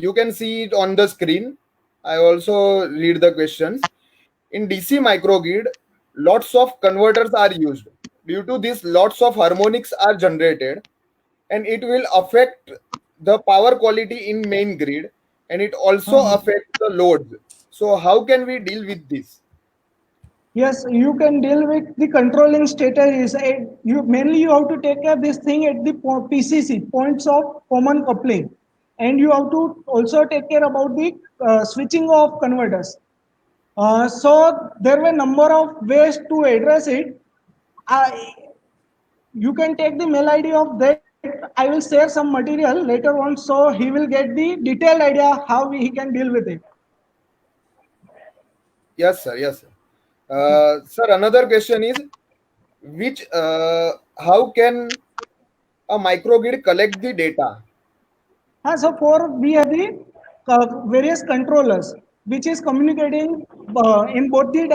you can see it on the screen. I also read the questions. In DC microgrid, lots of converters are used. Due to this, lots of harmonics are generated, and it will affect the power quality in main grid, and it also Uh, affects the loads. So how can we deal with this? yes, you can deal with the controlling status. You mainly you have to take care of this thing at the PCC, points of common coupling, and you have to also take care about the switching of converters. So there were number of ways to address it. I, you can take the mail ID of that. I will share some material later on, so he will get the detailed idea how he can deal with it. Yes, sir. Yes, sir. Sir, another question is which how can a microgrid collect the data? So for we have the various controllers which is communicating in both the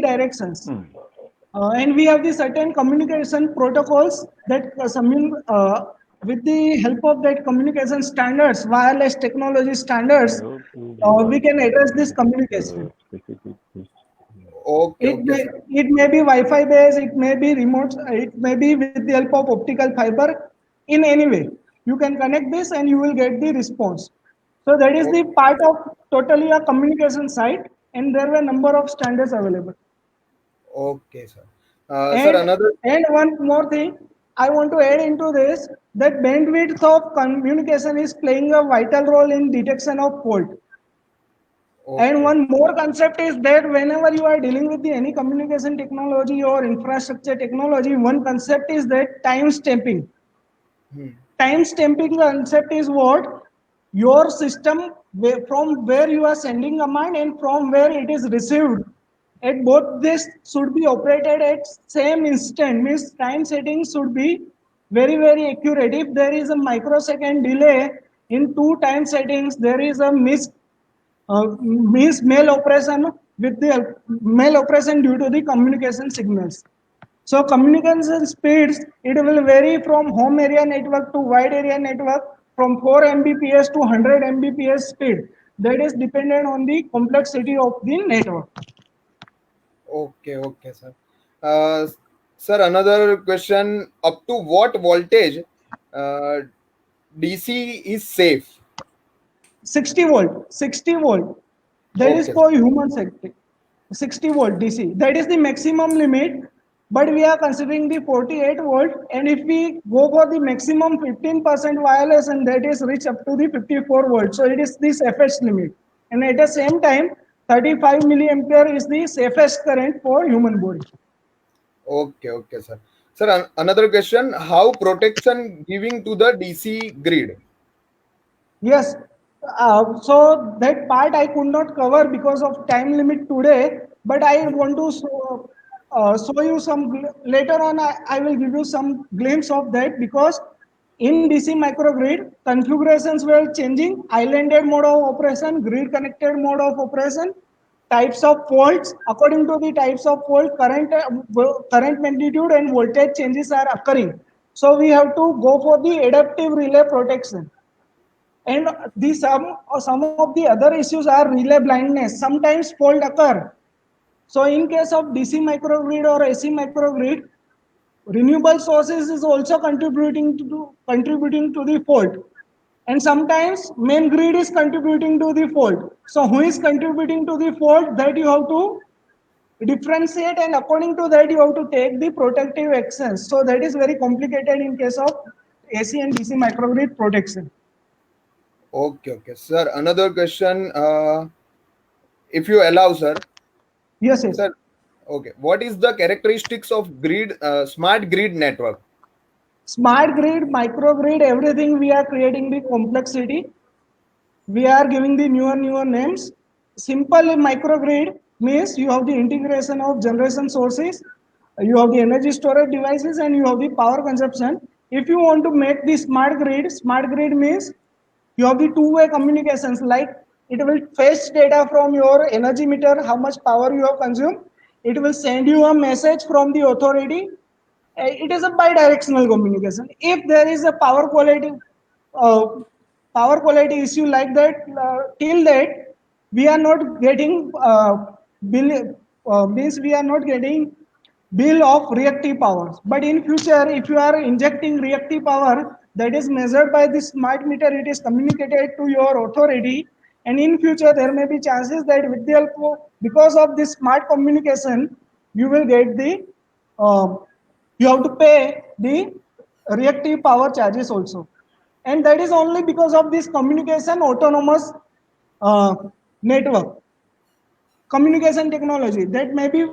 directions. And we have the certain communication protocols that with the help of that communication standards, wireless technology standards, we can address this communication. Okay, It okay, may sir. it may be Wi-Fi based, it may be remote, it may be with the help of optical fiber. In any way, you can connect this and you will get the response. So that is the Okay, part of totally a communication site, and there were number of standards available. okay, sir. Sir, And another. and one more thing I want to add into this, that bandwidth of communication is playing a vital role in detection of fault. And Okay. one more concept is that whenever you are dealing with the any communication technology or infrastructure technology, one concept is that time stamping. Hmm. Time stamping concept is what your system from where you are sending command and from where it is received. At both this should be operated at same instant. Means time settings should be very accurate. If there is a microsecond delay in two time settings, there is a means mail operation with the mail operation due to the communication signals. So communication speeds, it will vary from home area network to wide area network from 4 Mbps to 100 Mbps speed. That is dependent on the complexity of the network. Okay, okay, sir. Uh, Sir, another question. Up to what voltage uh, DC is safe? 60 volt, 60 volt. That is Okay, sir. for human sector. 60 volt DC. That is the maximum limit. But we are considering the 48 volt. And if we go for the maximum 15% wireless, and that is reach up to the 54 volt. So it is the safest limit. And at the same time, 35 milliampere is the safest current for human body. Okay, okay, sir. Sir, another question. How protection giving to the DC grid? Yes. So that part I could not cover because of time limit today, but I want to show you some later on. I will give you some glimpse of that because in DC microgrid configurations were changing: islanded mode of operation, grid connected mode of operation, types of faults. According to the types of fault, current magnitude and voltage changes are occurring. So we have to go for the adaptive relay protection. And some of the other issues are relay blindness. Sometimes fault occur. So in case of DC microgrid or AC microgrid, renewable sources is also contributing to the fault. And sometimes main grid is contributing to the fault. So who is contributing to the fault, that you have to differentiate, and according to that you have to take the protective actions. So that is very complicated in case of AC and DC microgrid protection. Okay, okay, sir. Another question. If you allow, sir. Yes, yes. Sir, okay. What is the characteristics of grid, smart grid network? Smart grid, microgrid, everything we are creating the complexity. We are giving the newer names. Simple microgrid means you have the integration of generation sources, you have the energy storage devices, and you have the power consumption. If you want to make the smart grid means you have the two-way communications, like it will fetch data from your energy meter, how much power you have consumed. It will send you a message from the authority. It is a bidirectional communication. If there is a power quality uh, power quality issue like that. Till that, we are not getting bill. Means we are not getting bill of reactive powers. But in future, if you are injecting reactive power that is measured by the smart meter, it is communicated to your authority. And in future, there may be chances that with the help of, because of this smart communication, you will get the you have to pay the reactive power charges also. And that is only because of this communication autonomous uh, network communication technology that may be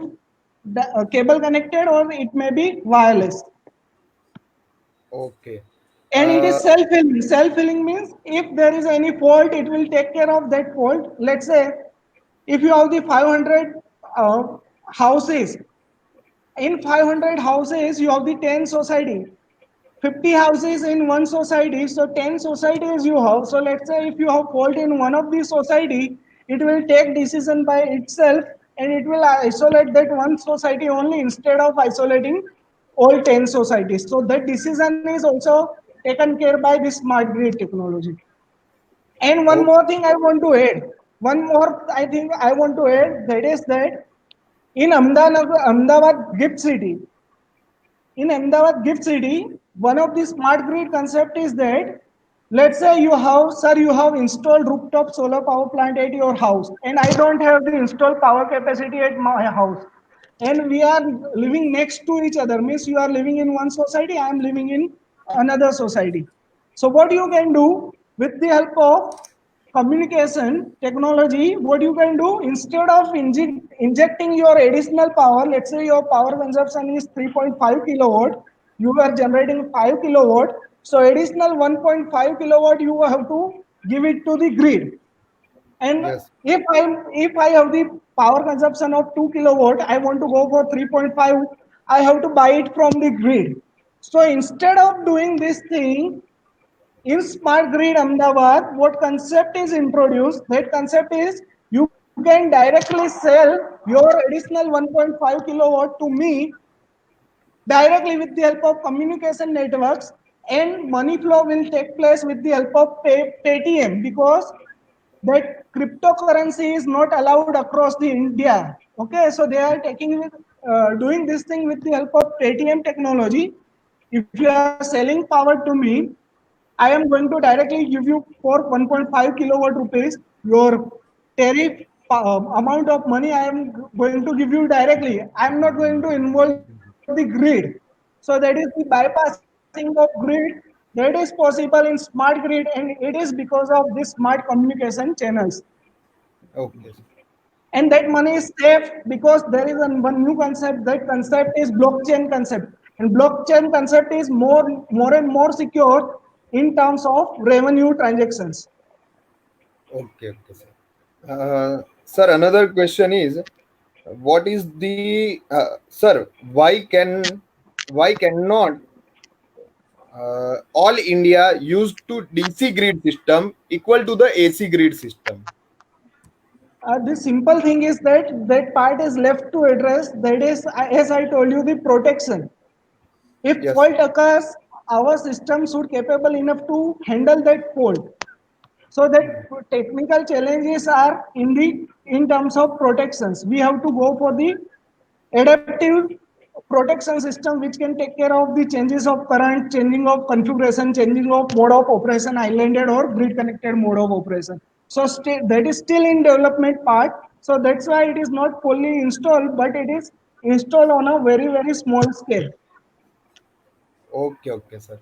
cable connected or it may be wireless. Okay. And it is Uh, self-healing. Self-healing means if there is any fault, it will take care of that fault. Let's say if you have the 500 uh, houses, in 500 houses you have the 10 society, 50 houses in one society, so 10 societies you have. So let's say if you have fault in one of the society, it will take decision by itself and it will isolate that one society only instead of isolating all 10 societies. So that decision is also taken care by this smart grid technology. And one okay. more thing I want to add, one more I think I want to add, that is that in Ahmedabad Gift City, in Ahmedabad Gift City, one of the smart grid concept is that let's say you have, sir, you have installed rooftop solar power plant at your house, and I don't have the installed power capacity at my house. And we are living next to each other, means you are living in one society, I am living in another society. So what you can do with the help of communication technology, what you can do instead of injecting your additional power, let's say your power consumption is 3.5 kilowatt, you are generating 5 kilowatt, so additional 1.5 kilowatt you have to give it to the grid. And Yes. if I have the power consumption of 2 kilowatt, I want to go for 3.5, I have to buy it from the grid. So instead of doing this thing, in Smart Grid Ahmedabad, what concept is introduced? That concept is you can directly sell your additional 1.5 kilowatt to me directly with the help of communication networks, and money flow will take place with the help of Paytm, because that cryptocurrency is not allowed across the India. Okay, so they are doing this thing with the help of Paytm technology. If you are selling power to me, I am going to directly give you for 1.5 kilowatt rupees your tariff amount of money. I am going to give you directly. I am not going to involve the grid. So that is the bypassing of grid that is possible in smart grid, and it is because of this smart communication channels. Okay. And that money is safe because there is one new concept. That concept is blockchain concept, and blockchain concept is more and more secure in terms of revenue transactions. Okay. Okay, sir. Sir, another question is, what is the sir? Why cannot all India used to DC grid system equal to the AC grid system? The simple thing is that that part is left to address. That is, as I told you, the protection. If Yes. fault occurs, our system should capable enough to handle that fault. So that technical challenges are in terms of protections. We have to go for the adaptive protection system which can take care of the changes of current, changing of configuration, changing of mode of operation, islanded or grid connected mode of operation. So that is still in development part. So that's why it is not fully installed, but it is installed on a very small scale. Okay. Okay, sir.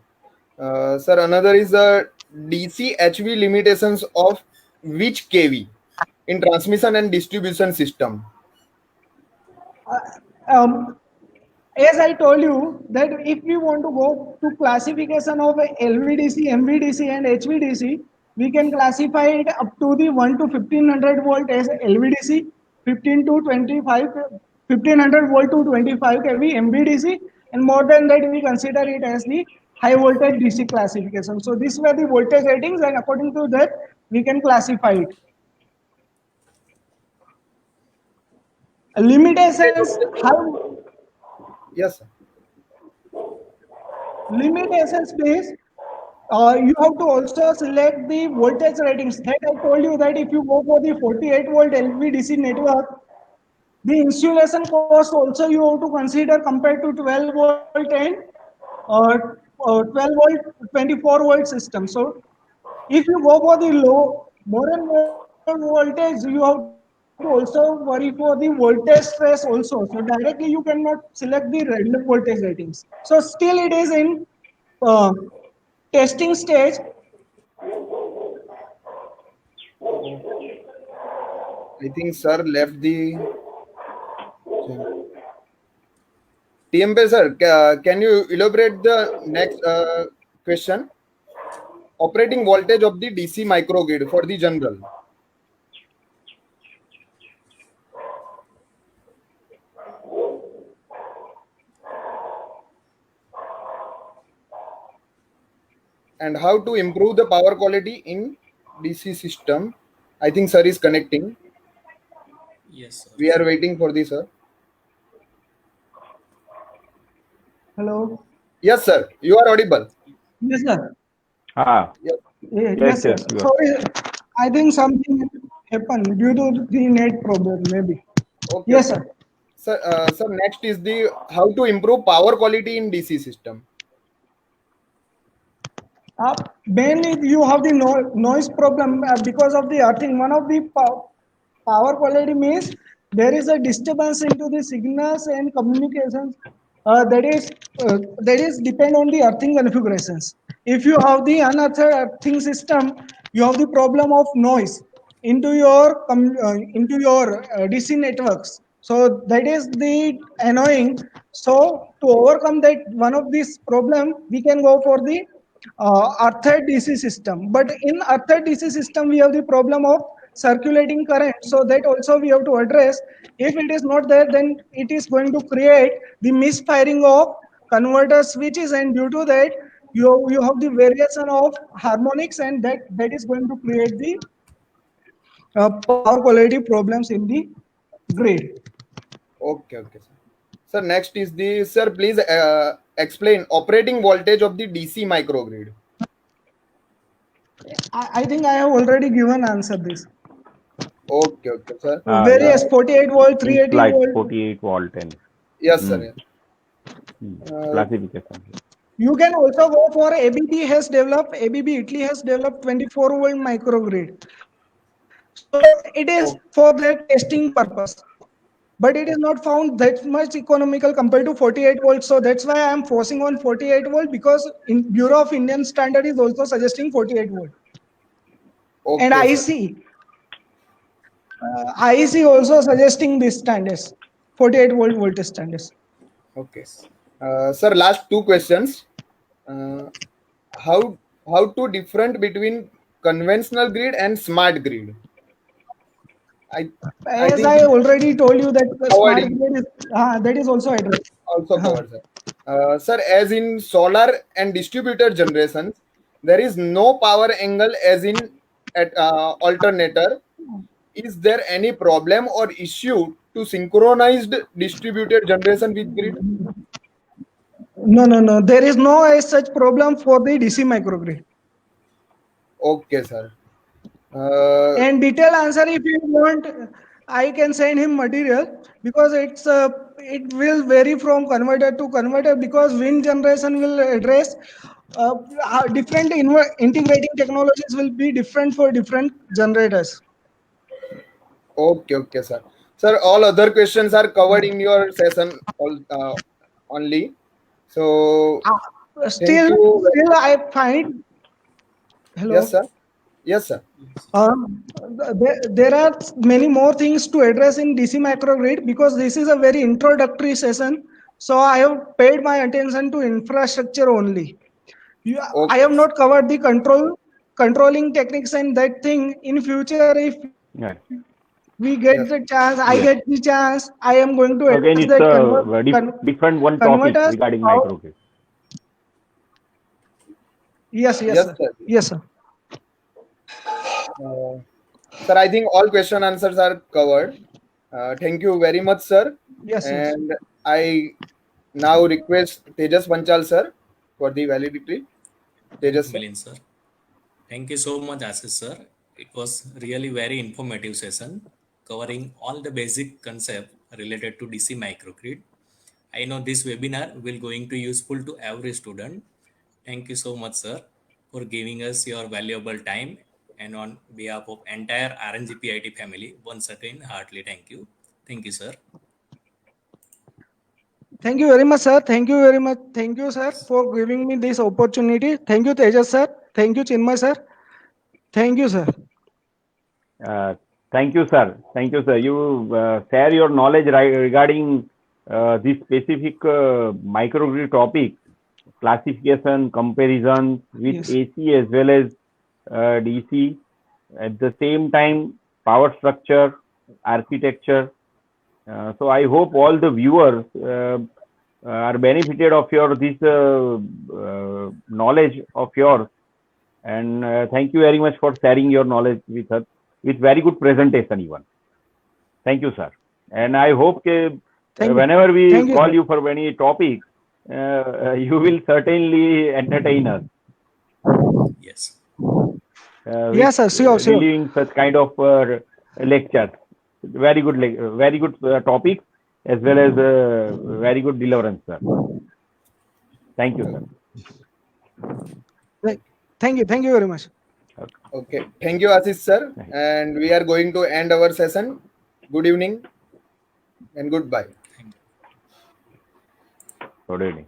Sir, another is the DC HV limitations of which KV in transmission and distribution system. Um, as I told you that if we want to go to classification of LVDC, MVDC and HVDC, we can classify it up to the 1 to 1500 volt as LVDC, 15 to 25, 1500 volt to 25 kV MVDC, and more than that we consider it as the high voltage DC classification. So these were the voltage ratings, and according to that we can classify it. Limitations, how Yes, sir. limitations based. You have to also select the voltage ratings. That I told you that if you go for the 48 volt LVDC network, the insulation cost also you have to consider compared to 12 volt and uh, 12 volt 24 volt system. So if you go for the more and more voltage, you have to also worry for the voltage stress also. So directly you cannot select the random voltage ratings. So still it is in uh, testing stage. I think sir left the TMP sir. Can you elaborate the next question? Operating voltage of the DC microgrid for the general. And how to improve the power quality in DC system. I think sir is connecting. Yes, sir. We are waiting for the sir. Hello. Yes, sir. You are audible. Yes, sir. Ah, Yes. Yes, sir. yes, you are. Sorry, I think something happened due to the net problem, maybe. Okay. Yes, Okay. sir. Sir, next is the how to improve power quality in DC system. Mainly you have the noise problem because of the earthing. One of the power quality means there is a disturbance into the signals and communications that is depend on the earthing configurations. If you have the unearthed earthing system, you have the problem of noise into your DC networks. So that is the annoying. So to overcome that one of these problem, we can go for the earthed DC system. But in earthed DC system, we have the problem of circulating current. So that also we have to address. If it is not there, then it is going to create the misfiring of converter switches, and due to that, you have the variation of harmonics, and that is going to create the power quality problems in the grid. Okay. Okay, sir. Sir, next is the sir. Please explain operating voltage of the DC microgrid. I think I have already given answer this. Okay. Okay, sir. Yeah. Various 48 volt, In 380 slide volt. 48 volt and Yes, sir. hmm, Yes. classification. You can also go for ABB has developed, ABB Italy has developed 24 volt microgrid. So it is for that testing purpose. But it is not found that much economical compared to 48 volts. So that's why I am forcing on 48 volt, because in Bureau of Indian Standard is also suggesting 48 volt. And Okay, sir. IEC also suggesting these standards, 48 volt voltage standards. Okay. Sir, last two questions. Uh, how to different between conventional grid and smart grid? I I As think I already told you that the covered smart in grid is, that is also addressed. also Uh, covered, sir. Sir, as in solar and distributed generations, there is no power angle as in at alternator. Is there any problem or issue to synchronized distributed generation with grid? no. There is no as such problem for the DC microgrid. Okay, sir. Uh, And detailed answer, if you want, I can send him material, because it will vary from converter to converter, because wind generation will address different integrating technologies will be different for different generators. okay, okay, sir. Sir, all other questions are covered in your session only. So, thank Still, you. I find, Yes, hello. sir. Yes, sir. Yes. There are many more things to address in DC microgrid, because this is a very introductory session. So I have paid my attention to infrastructure only. I Okay. have not covered the controlling techniques and that thing. In future, if Yeah. we get Yes. the chance, I Yes. get the chance, I am going to Again, address it's that a different one topic converters. regarding How? microgrid. Yes, Yes, sir. sir. Yes, sir. Uh, Sir, I think all question answers are covered. Thank you very much, sir. Yes, yes. And I now request Tejas Panchal, sir, for the validity. Tejas sir. Milind sir. Thank you so much, Ashish sir. It was really very informative session covering all the basic concept related to DC microgrid. I know this webinar will going to useful to every student. Thank you so much, sir, for giving us your valuable time. And on behalf of entire RNGPIT family, once again, heartily thank you. Thank you, sir. Thank you very much, sir. Thank you very much. Thank you, sir, for giving me this opportunity. Thank you, Tejas, sir. Thank you, Chinmay, sir. Thank you, sir. Thank you, sir. Thank you, sir. You share your knowledge regarding this specific microgrid topic, classification, comparison with Yes. AC as well as DC. At the same time, power structure, architecture. So I hope all the viewers are benefited of your this knowledge of yours. And thank you very much for sharing your knowledge with us with very good presentation even. Thank you, sir. And I hope Thank you. whenever we Thank you, call sir. you for any topic, you will certainly entertain us. Yes. Yes, sir. Sure. Delivering such kind of lectures. Very good, very good topics as well as very good deliverance, sir. Thank you, sir. Thank you. Thank you very much. Okay. Thank you, Ashish sir. And we are going to end our session. Good evening and goodbye. Thank you. Good evening.